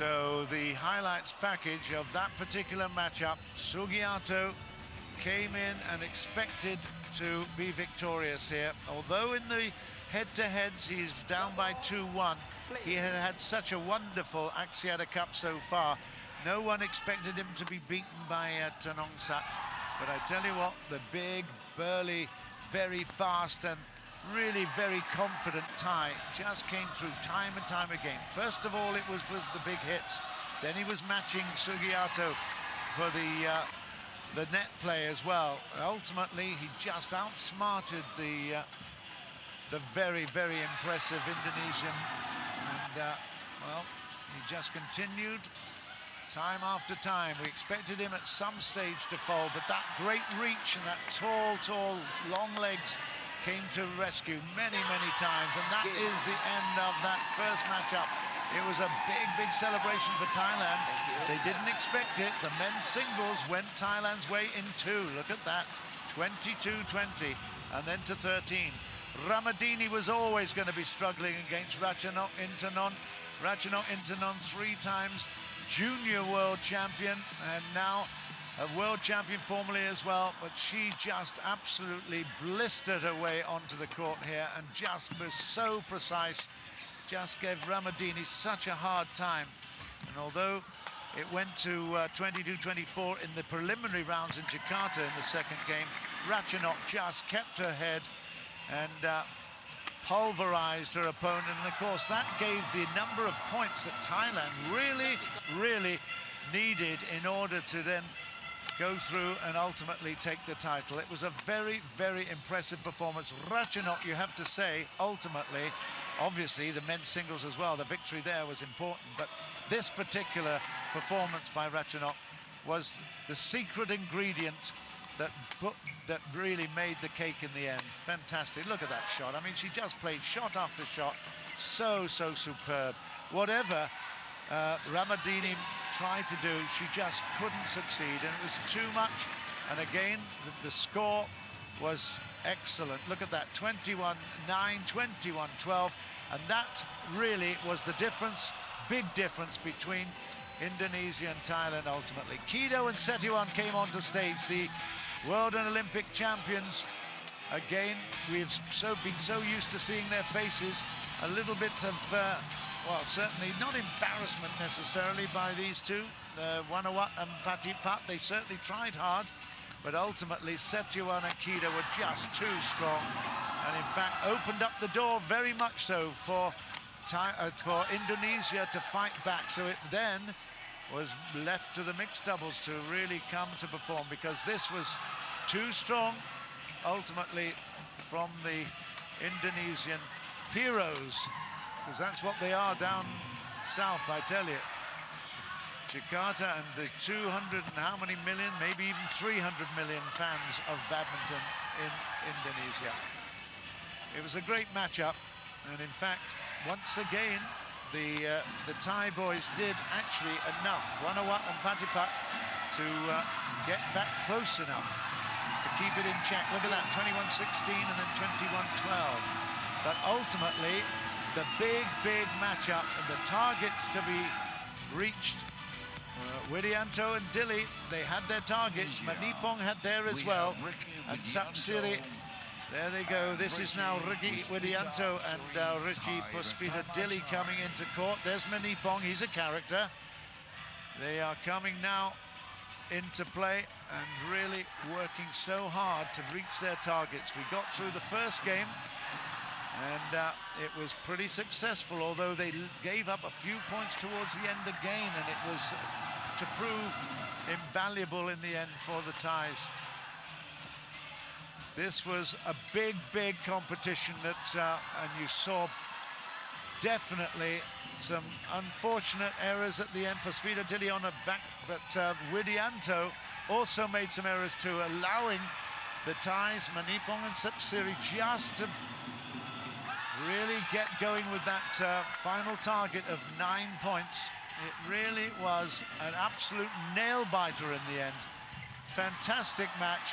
So the highlights package of that particular matchup, Sugiarto came in and expected to be victorious here. Although in the head-to-heads he's down by 2-1, he had had such a wonderful Axiata Cup so far. No one expected him to be beaten by Tanongsak. But I tell you what, the big, burly, very fast and really very confident Thai just came through time and time again. First of all, it was with the big hits. Then he was matching Sugiarto for the net play as well. Ultimately, he just outsmarted the very, very impressive Indonesian. And, well, he just continued time after time. We expected him at some stage to fall, but that great reach and that tall, long legs came to rescue many, many times. And that is the end of that first matchup. It was a big, big celebration for Thailand. They didn't expect it. The men's singles went Thailand's way in 2. Look at that, 22-20, and then to 13. Ramadini was always going to be struggling against Ratchanok Intanon. Ratchanok Intanon 3 times junior world champion, and now a world champion formally as well, but she just absolutely blistered her way onto the court here and just was so precise, just gave Ramadini such a hard time. And although it went to 22-24 in the preliminary rounds in Jakarta in the second game, Ratchanok just kept her head and pulverized her opponent, and of course that gave the number of points that Thailand really needed in order to then go through and ultimately take the title. It was a very, very impressive performance. Ratchanok, you have to say, ultimately, obviously the men's singles as well, the victory there was important, but this particular performance by Ratchanok was the secret ingredient that really made the cake in the end. Fantastic. Look at that shot. I mean, she just played shot after shot. So superb. Whatever Ramadini tried to do, she just couldn't succeed, and it was too much. And again, the score was excellent. Look at that, 21-9, 21-12, and that really was the difference, big difference between Indonesia and Thailand ultimately. Kido and Setiawan came onto stage, the world and Olympic champions. Again, we've been so used to seeing their faces. A little bit of, well, certainly not embarrassment necessarily by these two, Wanawat and Patipat. They certainly tried hard, but ultimately Setiawan and Kido were just too strong, and in fact opened up the door very much so for Indonesia to fight back. So it then was left to the mixed doubles to really come to perform, because this was too strong ultimately from the Indonesian heroes, because that's what they are down south, I tell you. Jakarta and the 200 and how many million, maybe even 300 million fans of badminton in Indonesia. It was a great matchup, and in fact, once again, the Thai boys did actually enough, Wanawat and Patipat, to get back close enough to keep it in check. Look at that, 21-16 and then 21-12. But ultimately, the big matchup and the targets to be reached, Widianto and Dili, they had their targets. Manipong had there as well, and Sapsiri. There they go. This is now Ricky Widianto and Richie Puspita Dili coming into court. There's Manipong, he's a character. They are coming now into play and really working so hard to reach their targets. We got through the first game, and it was pretty successful, although they gave up a few points towards the end again, and it was to prove invaluable in the end for the Thais. This was a big competition that, and you saw definitely some unfortunate errors at the end. Puspita Dili on a back, but Widianto also made some errors too, allowing the Thais, Manipong and Sapsiri, just to really get going with that final target of 9 points. It really was an absolute nail-biter in the end. Fantastic match.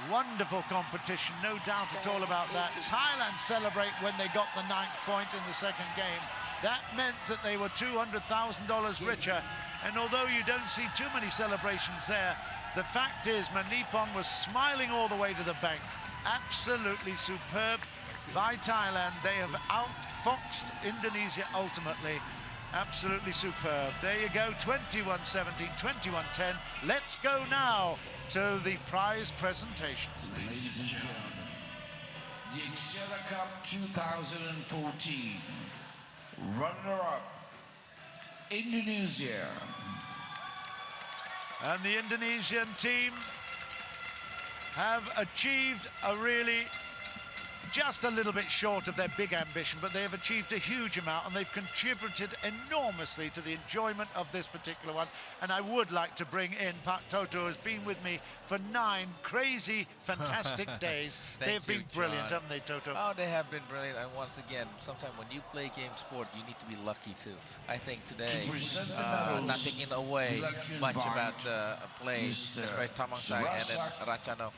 Wonderful competition, no doubt at all about that. Thailand celebrate when they got the 9th point in the second game. That meant that they were $200,000 richer. And although you don't see too many celebrations there, the fact is Manipong was smiling all the way to the bank. Absolutely superb by Thailand. They have outfoxed Indonesia ultimately. Absolutely superb. There you go, 21-17, 21-10. Let's go now to the prize presentation. Ladies and gentlemen, the Axiata Cup 2014 runner-up, Indonesia. And the Indonesian team have achieved a really just a little bit short of their big ambition, but they have achieved a huge amount and they've contributed enormously to the enjoyment of this particular one. And I would like to bring in Pak Toto, who has been with me for 9 crazy, fantastic days. They've been brilliant, haven't they, Toto? Oh, they have been brilliant. And once again, sometimes when you play game sport, you need to be lucky too. I think today, not taking away much about play, especially Tamangsai and then Ratchanok.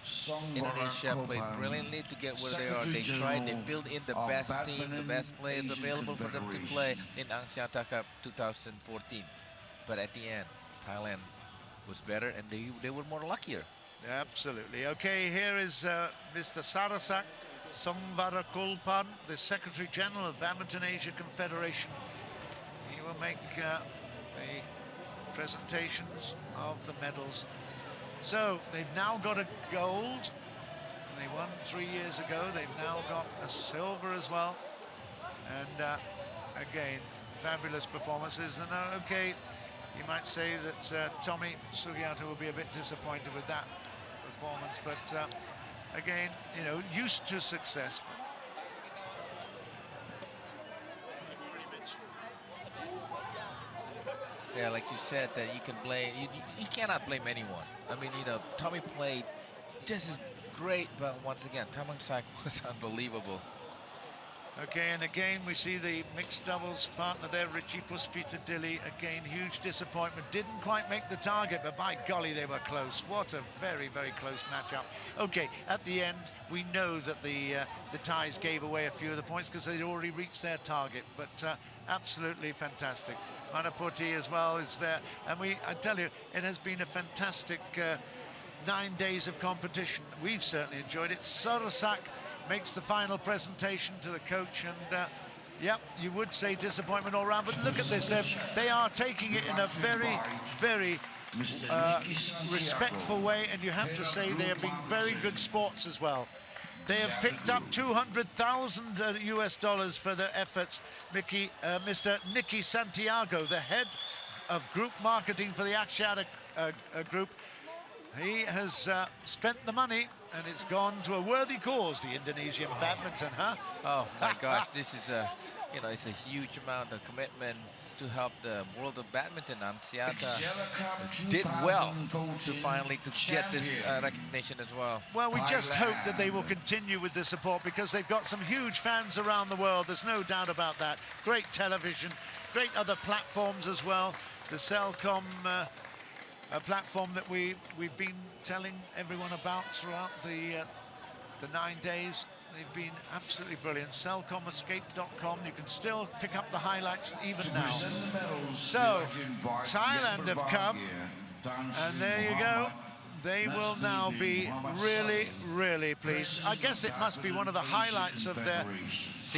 Indonesia played brilliantly to get where they are. They tried, they built in the best team, the best players available for them to play in Axiata Cup 2014. But at the end, Thailand was better and they were more luckier. Absolutely. Okay, here is Mr. Sarasak Songvarakulpan, the Secretary General of Badminton Asia Confederation. He will make the presentations of the medals. So they've now got a gold. They won 3 years ago. They've now got a silver as well. And again, fabulous performances. And okay, you might say that Tommy Sugiarto will be a bit disappointed with that performance, but again, you know, used to success. Yeah, like you said, that you can blame, you cannot blame anyone. I mean, you know, Tommy played just as great, but once again, Tamangsai was unbelievable. Okay, and again, we see the mixed doubles partner there, Richie Puspita Dilly. Again, huge disappointment. Didn't quite make the target, but by golly, they were close. What a very, very close matchup. Okay, at the end, we know that the Thais gave away a few of the points because they'd already reached their target, but absolutely fantastic. Manapurti as well is there. And I tell you, it has been a fantastic 9 days of competition. We've certainly enjoyed it. Sarasak makes the final presentation to the coach, and yep, you would say disappointment all round, but look at this, they are taking it in a very, very respectful way, and you have to say they have been very good sports as well. They have picked up $200,000 US for their efforts. Mr. Nicky Santiago, the head of group marketing for the Axiata group, he has spent the money, and it's gone to a worthy cause, the Indonesian badminton, huh? Oh my gosh, this is a, you know, it's a huge amount of commitment to help the world of badminton. Axiata did well to finally get this recognition as well. Well, we just hope that they will continue with the support, because they've got some huge fans around the world. There's no doubt about that. Great television, great other platforms as well. The Celcom a platform that we've been telling everyone about throughout the 9 days. They've been absolutely brilliant. CelcomEscape.com. You can still pick up the highlights even now. So Thailand have come, and there you go. They will now be really, really pleased. I guess it must be one of the highlights of their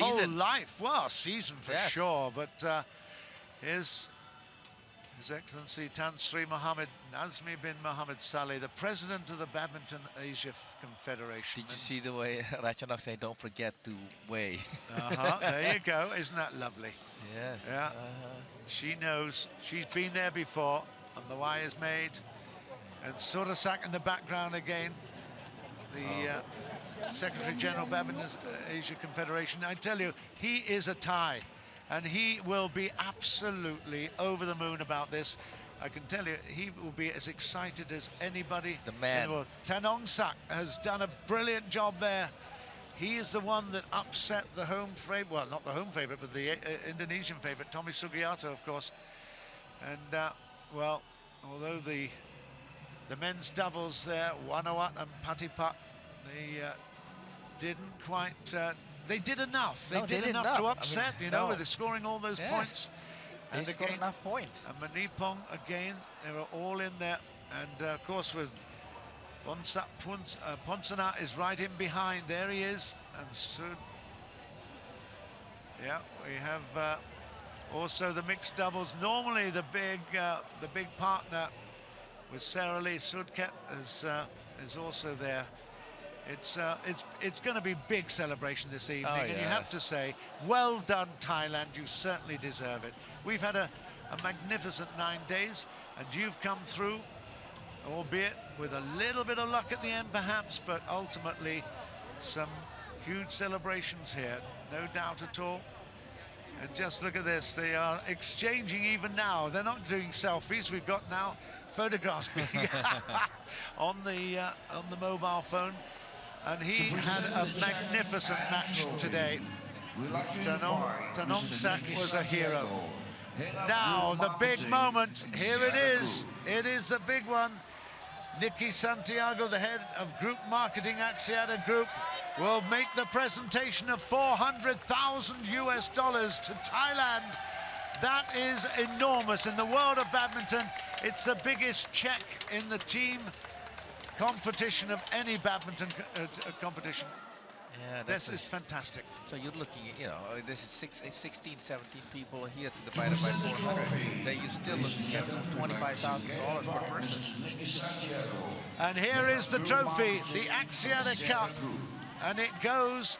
whole life. Well, season for sure. But here's His Excellency Tan Sri Mohammed Nazmi bin Mohammed Saleh, the President of the Badminton Asia Confederation. Did you see the way Ratchanok said, don't forget to weigh? There you go. Isn't that lovely? Yes. Yeah. She knows. She's been there before, and the Y is made. And Surasak in the background again. The Secretary General Badminton Asia Confederation. I tell you, he is a Thai. And he will be absolutely over the moon about this. I can tell you, he will be as excited as anybody. The man. Tan Ong Sak has done a brilliant job there. He is the one that upset the home favorite, well, not the home favorite, but the Indonesian favorite, Tommy Sugiarto, of course. And, well, although the men's doubles there, Wanawat and Patipat, they didn't quite they did enough. They No, did they did enough to enough. upset, I mean, you know, no. with scoring all those Yes. points. They And scored again, enough points. and Manipong again, they were all in there. And of course, with Ponsonat is right in behind. There he is. And soon, yeah, we have also the mixed doubles. Normally, the big partner with Sarah Lee Sudket is also there. It's going to be big celebration this evening, Oh, and you have to say, well done, Thailand. You certainly deserve it. We've had a magnificent 9 days, and you've come through, albeit with a little bit of luck at the end, perhaps, but ultimately some huge celebrations here, no doubt at all. And just look at this, they are exchanging even now. They're not doing selfies. We've got now photographs being on the mobile phone. And he had a magnificent match today. Tanongsak was a hero. Now, the big moment, here it is. It is the big one. Nikki Santiago, the head of Group Marketing Axiata Group, will make the presentation of $400,000 to Thailand. That is enormous. In the world of badminton, it's the biggest check in the team competition of any badminton competition. Yeah, this is fantastic. So you're looking at, you know, this is 16, 17 people here to divide it by 400. Then you're still looking at $25,000 per person. And here is the trophy, the Axiata Cup, and it goes.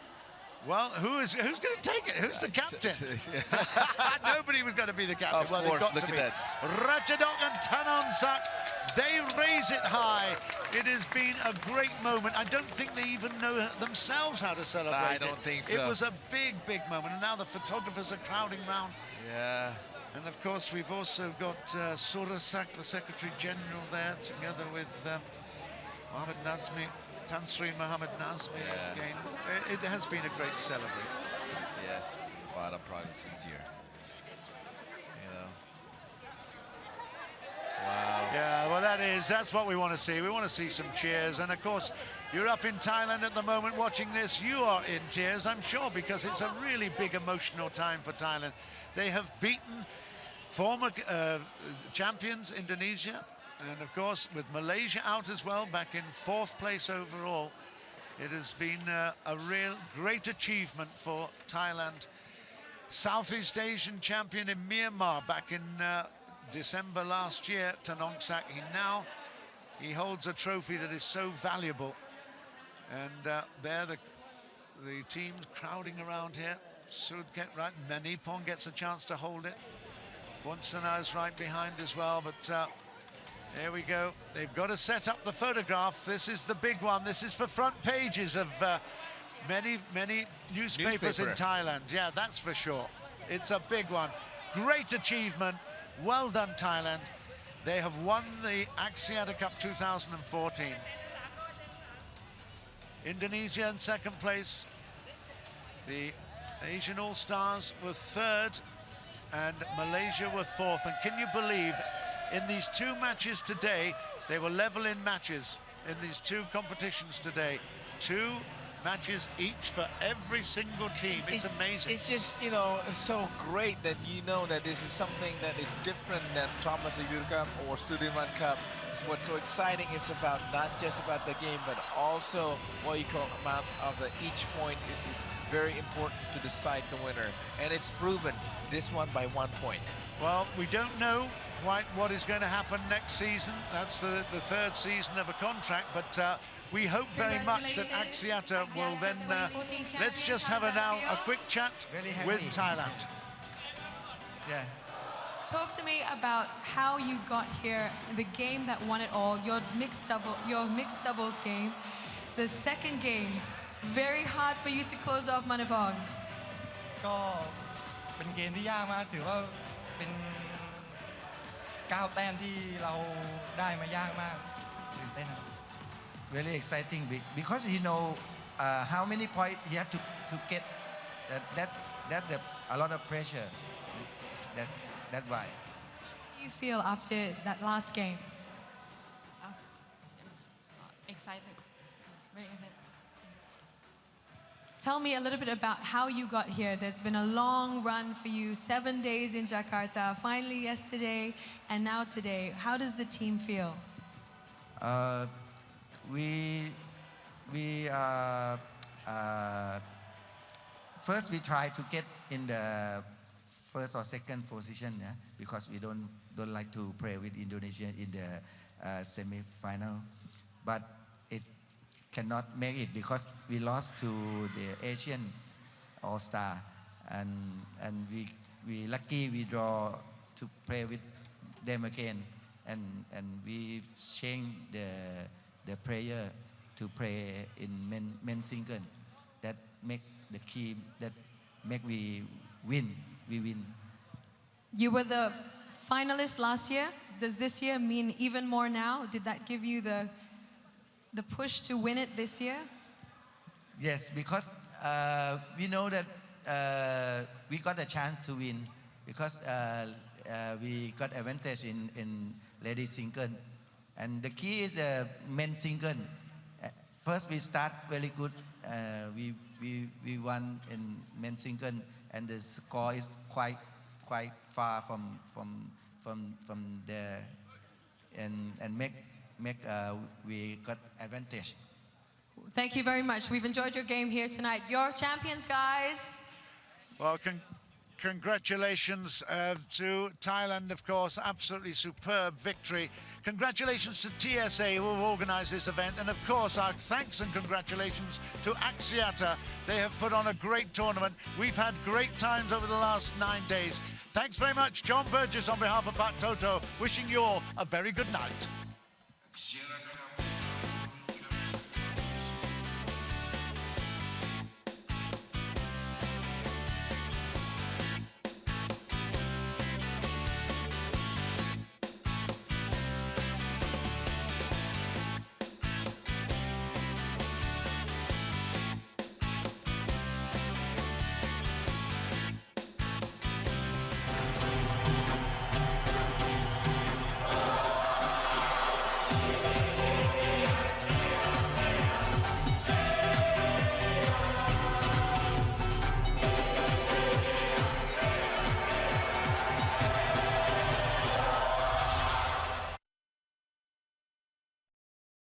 Well, who's going to take it? Who's the captain? Nobody was going to be the captain. Of well, course, they've got look to at be. that. Ratchadok and Tanongsak, they raise it high. It has been a great moment. I don't think they even know themselves how to celebrate it. I don't think so. It was a big, big moment, and now the photographers are crowding round. Yeah. And of course, we've also got Surasak, the Secretary General, there, together with Mohammed Nazmi. Tansri Mohammed Nazmi again. It has been a great celebration. Yes, a lot of progress this year. You know. Wow. Yeah, well, that's what we want to see. We want to see some cheers. And of course, you're up in Thailand at the moment watching this. You are in tears, I'm sure, because it's a really big emotional time for Thailand. They have beaten former champions, Indonesia. And of course, with Malaysia out as well, back in 4th place overall, it has been a real great achievement for Thailand. Southeast Asian champion in Myanmar back in December last year, Tanongsak. He holds a trophy that is so valuable. And there the teams crowding around here. Should get right. Manipong gets a chance to hold it. Wonsana is right behind as well, but here we go. They've got to set up the photograph. This is the big one. This is for front pages of many newspapers in Thailand. Yeah, that's for sure. It's a big one. Great achievement. Well done, Thailand. They have won the Axiata Cup 2014. Indonesia in 2nd place. The Asian All-Stars were 3rd, and Malaysia were 4th. And can you believe, in these 2 matches today, they were level in matches in these 2 competitions today. 2 matches each for every single team. It's amazing. It's just, you know, it's so great that you know that this is something that is different than Thomas Youth Cup or Student Run Cup. It's what's so exciting. It's about not just about the game, but also what you call amount of each point is very important to decide the winner. And it's proven this one by 1 point. Well, we don't know quite what is going to happen next season. That's the 3rd season of a contract, but we hope very much that Axiata will then... let's just have a quick chat with Thailand. Yeah. Talk to me about how you got here, the game that won it all, your mixed doubles game, the 2nd game. Very hard for you to close off, Manipong. ก็เป็นเกมที่ยากมากถือว่าเป็น9 แต้มที่เราได้มายากมากตื่นเต้นครับ Really exciting because you know how many points you have to get. That a lot of pressure. That's why. How do you feel after that last game? Excited. Very excited. tell me a little bit about how you got here. There's been a long run for you, 7 days in Jakarta, finally yesterday, and now today. How does the team feel? We first we try to get in the first or second position, yeah, because we don't like to play with Indonesia in the semi-final, but it cannot make it because we lost to the Asian All-Star, and we lucky we draw to play with them again, and we change the player to play in men single. That make the key, that make we win. You were the finalist last year. Does this year mean even more now? Did that give you the push to win it this year? Yes, because we know that we got a chance to win because we got advantage in ladies single, and the key is men single. First we start very good. We won in men single, and the score is quite far from there, and make we got advantage. Thank you very much. We've enjoyed your game here tonight. You're champions, guys. Well, congratulations to Thailand, of course. Absolutely superb victory. Congratulations to TSA, who have organised this event. And, of course, our thanks and congratulations to Axiata. They have put on a great tournament. We've had great times over the last 9 days. Thanks very much. John Burgess on behalf of Pat Toto, wishing you all a very good night.